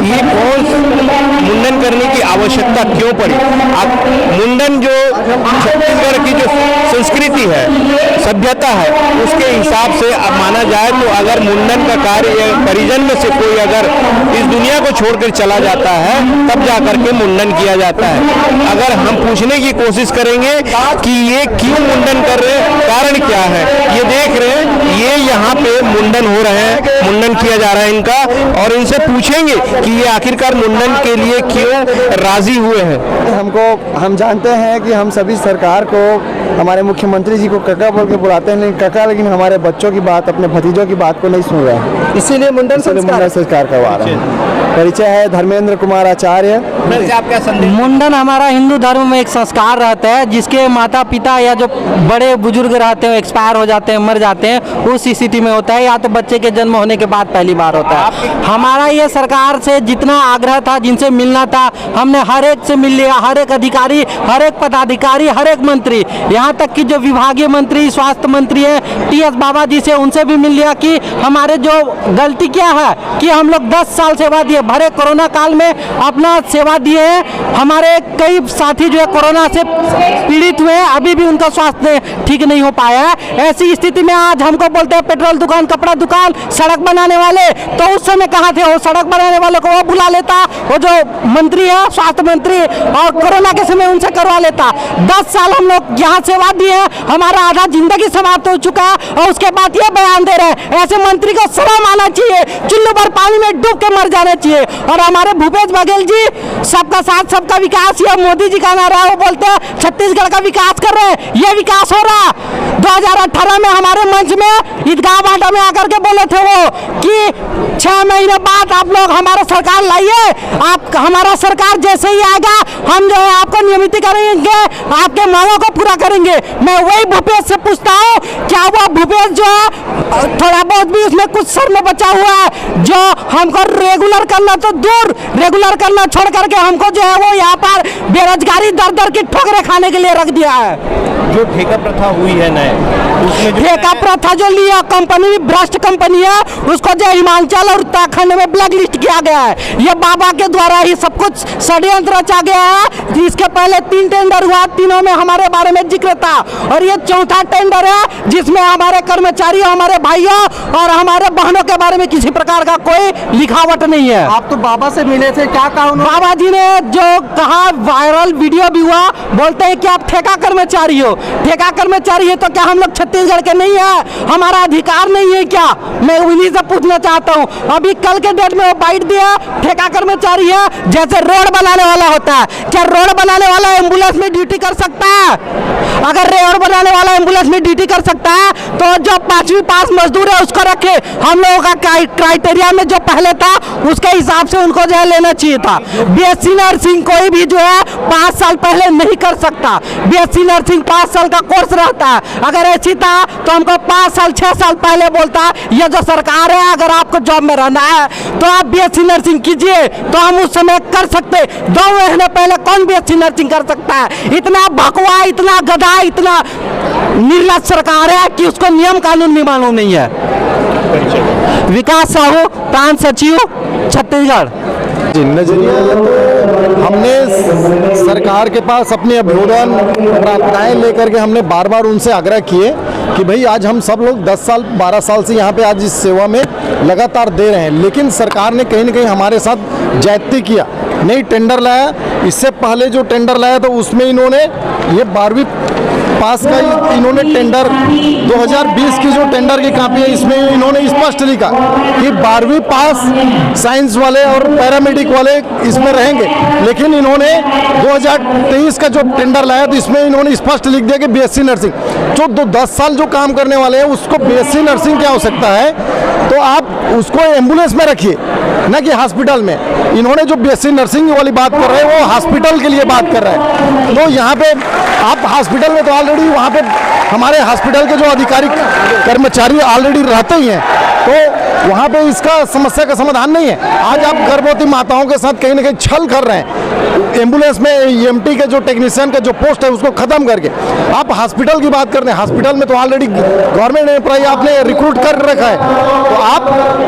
ये कौन मुंडन करने की आवश्यकता क्यों पड़ी? मुंडन जो छत्तीसगढ़ की जो संस्कृति है, सभ्यता है, उसके हिसाब से अब माना जाए तो अगर मुंडन का कार्य परिजन में से कोई अगर इस दुनिया को छोड़कर चला जाता है तब जाकर के मुंडन किया जाता है। अगर हम पूछने की कोशिश करेंगे कि ये क्यों मुंडन कर रहे हैं, कारण क्या है, ये देख रहे हैं ये यहाँ पे मुंडन हो रहे हैं, मुंडन किया जा रहा है इनका, और इनसे पूछेंगे कि ये आखिरकार मुंडन के लिए क्यों राजी हुए हैं। हम जानते हैं कि हम सभी सरकार को, हमारे मुख्यमंत्री जी को काका बोल के बुलाते हैं काका, लेकिन हमारे बच्चों की बात, अपने भतीजों की बात को नहीं सुन रहे हैं, इसीलिए मुंडन संस्कार करवा रहे हैं। परिचय है धर्मेंद्र कुमार आचार्य। आपका संदेश? मुंडन हमारा हिंदू धर्म में एक संस्कार रहता है, जिसके माता पिता या जो बड़े बुजुर्ग रहते हैं एक्सपायर हो जाते हैं, मर जाते हैं, उस स्थिति में होता है, या तो बच्चे के जन्म होने के बाद पहली बार होता है। हमारा ये सरकार से जितना आग्रह था, जिनसे मिलना था, हमने हर एक से मिल लिया, हर एक अधिकारी, हर एक पदाधिकारी, हर एक मंत्री, यहाँ तक कि जो विभागीय मंत्री, स्वास्थ्य मंत्री है टीएस बाबा जी से, उनसे भी मिल लिया कि हमारे जो गलती क्या है कि हम लोग 10 साल सेवा दिए, भरे कोरोना काल में अपना सेवा दिए हैं। हमारे कई साथी जो है कोरोना से पीड़ित हुए हैं, अभी भी उनका स्वास्थ्य ठीक नहीं हो पाया है। ऐसी स्थिति में आज हमको बोलते हैं पेट्रोल दुकान, कपड़ा दुकान, सड़क बनाने वाले, तो उस समय कहाँ थे वो? सड़क बनाने वालों को वो बुला लेता, वो जो मंत्री है स्वास्थ्य मंत्री, और कोरोना के समय उनसे करवा लेता। 10 साल हम लोग यहाँ सेवा दिए हैं, हमारा आधा जिंदगी समाप्त हो चुका है, और उसके बाद ये बयान दे रहे हैं। ऐसे मंत्री को शर्म आना चाहिए, चुल्लू भर पानी में डूब के मर जाना चाहिए। और हमारे भूपेश बघेल जी, सबका साथ सबका विकास, ये मोदी जी का नारा है, वो बोलते हैं छत्तीसगढ़ का विकास कर रहे हैं, ये विकास हो रहा। 2018 में हमारे मंच में ईदगाह बांटा में आकर के बोले थे वो कि 6 महीने बाद आप लोग हमारा सरकार लाइए, आप हमारा सरकार जैसे ही आएगा हम जो है आपको नियमित करेंगे, आपके मांगों को पूरा करेंगे। मैं वही भूपेश से पूछता हूँ, क्या वो भूपेश जो है थोड़ा बहुत भी उसमें कुछ सर में बचा हुआ है, जो हमको रेगुलर करना तो दूर, रेगुलर करना छोड़ करके हमको जो है वो यहाँ पर बेरोजगारी दर दर की ठोकरें खाने के लिए रख दिया है। जो ठेका प्रथा हुई है नए, उसमें ठेका प्रथा जो लिया कंपनी, भ्रष्ट कंपनी है, उसको जो हिमाचल और उत्तराखंड में ब्लैक लिस्ट किया गया है। ये बाबा के द्वारा ही सब कुछ षड्यंत्र रचा गया है। इसके पहले 3 टेंडर हुआ, तीनों में हमारे बारे में जिक्र था, और ये चौथा टेंडर है जिसमें हमारे कर्मचारी, हमारे भाइयों और हमारे बहनों के बारे में किसी प्रकार का कोई लिखावट नहीं है। आप तो बाबा से मिले थे, क्या कहा उन्होंने? बाबा जी ने जो कहा, वायरल वीडियो भी हुआ, बोलते हैं कि आप ठेका कर्मचारी हो। ठेका कर्मचारी है तो क्या हम लोग छत्तीसगढ़ के नहीं है? हमारा अधिकार नहीं है क्या? मैं उन्हीं से पूछना चाहता हूँ। अभी कल के डेट में वो बाइट दिया, ठेका कर्मचारी है, जैसे रोड बनाने वाला होता है। क्या रोड बनाने वाला एम्बुलेंस में ड्यूटी कर सकता है? अगर रोड बनाने वाला एम्बुलेंस में ड्यूटी कर सकता है तो जो 5वीं पास मजदूर है उसको रखे। हम लोगों का क्राइटेरिया में जो पहले था उसके हिसाब से उनको जो है लेना चाहिए था। बीएससी नर्सिंग कोई भी जो है 5 साल पहले नहीं कर सकता। बीएससी नर्सिंग 5 साल का कोर्स रहता है। अगर ऐसी था तो हमको 5 साल 6 साल पहले बोलता, ये जो सरकार है अगर आपको जॉब में रहना है तो आप बीएससी नर्सिंग कीजिए, तो हम उस समय कर सकते। 2 महीने पहले कौन बीएससी नर्सिंग कर सकता है? इतना भकवा, इतना गधा, इतना निर्लज सरकार है कि उसको नियम कानून भी मालूम नहीं है। विकास साहू, प्रांत सचिव, छत्तीसगढ़। नजरिया हमने सरकार के पास अपने अभ्युदन प्रार्थनाएं लेकर के हमने बार बार उनसे आग्रह किए कि भाई आज हम सब लोग 10 साल 12 साल से यहाँ पे आज इस सेवा में लगातार दे रहे हैं, लेकिन सरकार ने कहीं ना कहीं हमारे साथ ज्यादती किया। नई टेंडर लाया, इससे पहले जो टेंडर लाया तो उसमें इन्होंने ये 12वीं पास का इन्होंने टेंडर 2020 की जो टेंडर की कापी है इसमें इन्होंने स्पष्ट लिखा कि 12वीं पास साइंस वाले और पैरामेडिक वाले इसमें रहेंगे, लेकिन इन्होंने 2023 का जो टेंडर लाया तो इसमें इन्होंने स्पष्ट लिख दिया कि बीएससी नर्सिंग जो 10 साल जो काम करने वाले हैं उसको बीएससी नर्सिंग की आवश्यकता है, तो आप उसको एम्बुलेंस में रखिए न कि हॉस्पिटल में। इन्होंने जो बीएससी नर्सिंग वाली बात कर रहे हैं वो हॉस्पिटल के लिए बात कर रहे हैं। तो यहाँ पे आप हॉस्पिटल में तो ऑलरेडी वहाँ पे हमारे हॉस्पिटल के जो अधिकारी कर्मचारी ऑलरेडी रहते ही हैं, तो वहाँ पे इसका समस्या का समाधान नहीं है। आज आप गर्भवती माताओं के साथ कहीं ना कहीं छल कर रहे हैं। एम्बुलेंस में ईएमटी के जो टेक्नीशियन का जो पोस्ट है उसको खत्म करके आप हॉस्पिटल की बात करते हैं। हॉस्पिटल में तो ऑलरेडी गवर्नमेंट एम्प्लॉय आपने रिक्रूट कर रखा है, तो आप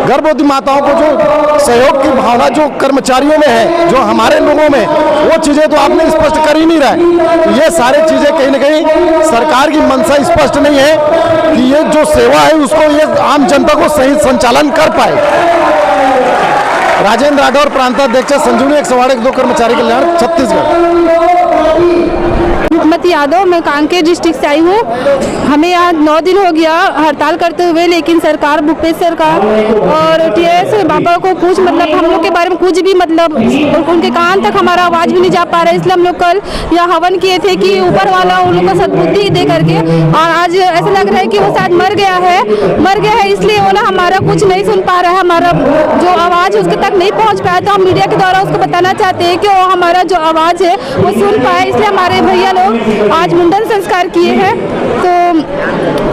गर्भवती माताओं को जो सहयोग की भावना जो कर्मचारियों में है, जो हमारे लोगों में, वो चीज़ें तो आपने स्पष्ट कर ही नहीं रहे। ये सारी चीज़ें कहीं ना कहीं सरकार की मंशा स्पष्ट नहीं है कि ये जो सेवा है उसको ये आम जनता को सही संचालन कर पाए। राजेंद्र राठौर, प्रांताध्यक्ष संजीवनी 102 कर्मचारी कल्याण, छत्तीसगढ़। मती यादव, मैं कांकेर डिस्ट्रिक्ट से आई हूँ। हमें यहाँ 9 दिन हो गया हड़ताल करते हुए, लेकिन सरकार, भूपेश सरकार और टीएस बाबा को कुछ मतलब हम लोग के बारे में कुछ भी मतलब उनके कान तक हमारा आवाज़ भी नहीं जा पा रहा है। इसलिए हम लोग कल यहाँ हवन किए थे कि ऊपर वाला उन लोग को सद्बुद्धि दे करके, और आज ऐसा लग रहा है कि वो शायद मर गया है, इसलिए वो ना हमारा कुछ नहीं सुन पा रहा है, हमारा जो आवाज़ है उसके तक नहीं पहुँच पाया। तो हम मीडिया के द्वारा उसको बताना चाहते हैं कि वो हमारा जो आवाज़ है वो सुन पाए, इसलिए हमारे भैया लोग आज मुंडन संस्कार किए हैं। तो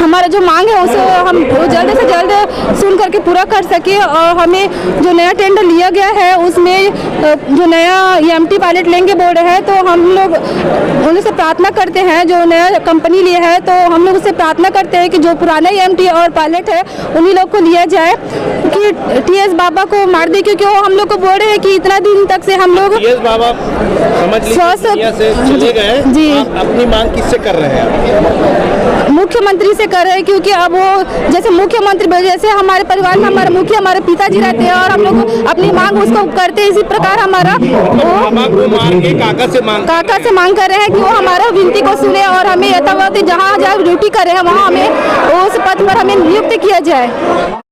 हमारा जो मांग है उसे हम जल्द से जल्द सुन करके पूरा कर सके, और हमें जो नया टेंडर लिया गया है उसमें जो नया EMT पायलट लेंगे बोल रहे हैं, तो हम लोग उनसे प्रार्थना करते हैं, जो नया कंपनी लिया है तो हम लोग उससे प्रार्थना करते हैं कि जो पुराना EMT और पायलट है उन्हीं लोग को लिया जाए, कि टीएस बाबा को मार दे, क्योंकि वो हम लोग को बोल रहे हैं कि इतना दिन तक से हम लोग टीएस बाबा समझ लीजिए से चले गए जी। अपनी मांग किससे कर रहे हैं? मुख्यमंत्री से कर रहे हैं, क्योंकि अब वो जैसे मुख्यमंत्री, जैसे हमारे परिवार में हमारे मुखिया हमारे पिताजी रहते हैं और हम लोग अपनी मांग उसको करते हैं, इसी प्रकार हमारा वो काका से मांग कर रहे हैं कि वो हमारा विनती को सुने और हमें यथावत जहाँ जहाँ ड्यूटी कर रहे हैं वहाँ हमें उस पद पर हमें नियुक्त किया जाए।